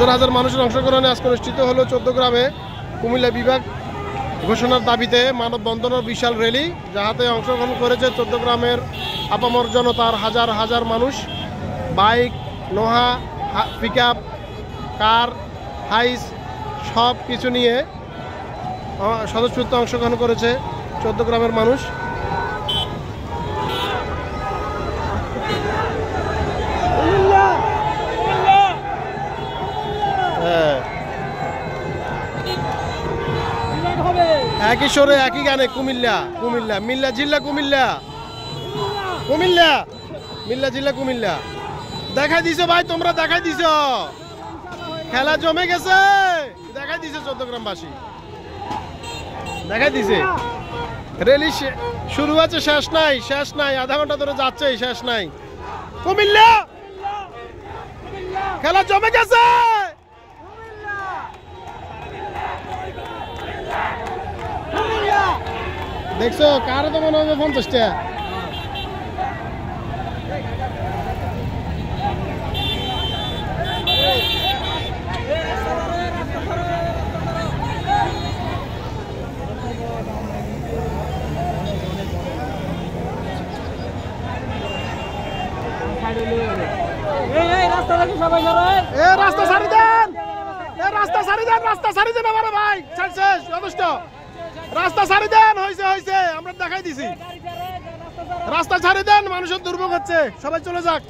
হাজার হাজার মানুষের অংশগ্রহণে আজকে অনুষ্ঠিত হলো চৌদ্দগ্রামে কুমিল্লা বিভাগ ঘোষণার দাবিতে মানববন্ধনের বিশাল র্যালি, যাহাতে অংশগ্রহণ করেছে চৌদ্দগ্রামের আপামর জনতার হাজার হাজার মানুষ। বাইক, লোহা, পিকআপ, কার, হাইস সব কিছু নিয়ে স্বতঃস্ফূর্ত অংশগ্রহণ করেছে চৌদ্দগ্রামের মানুষ। একই সুরে একই গানে কুমিল্লা কুমিল্লা মিল্লা জিল্লা কুমিল্লা কুমিল্লা মিল্লা জিল্লা কুমিল্লা। দেখাই দিছো ভাই, তোমরা দেখাই দিছো, খেলা জমে গেছে, দেখাই দিছে চৌদ্দগ্রামবাসী, দেখাই দিছে। র্যালি শুরু আছে, শেষ নাই, শেষ নাই, আধা ঘন্টা ধরে যাচ্ছে, শেষ নাই। কুমিল্লা খেলা জমে গেছে। দেখছো কারো তো মনে হবে 50টা। রাস্তা ছাড়ি দেন, রাস্তা ছাড়ি দেন, রাস্তা ছাড়ি দেন আমার ভাই, শেষ যথেষ্ট। রাস্তা ছাড়ি দেন, হয়েছে হয়েছে, আমরা দেখাই দিছি। রাস্তা ছাড়ি দেন, মানুষের দুর্ভোগ হচ্ছে, সবাই চলে যাক।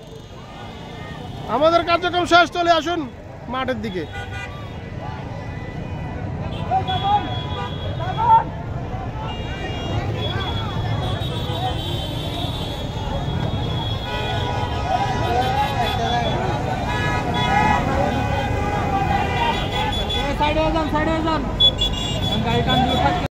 আমাদের কার্যক্রম শেষ, চলে আসুন মাঠের দিকে। সাইডে যান, সাইডে যান, গাড়ি টান দিয়ে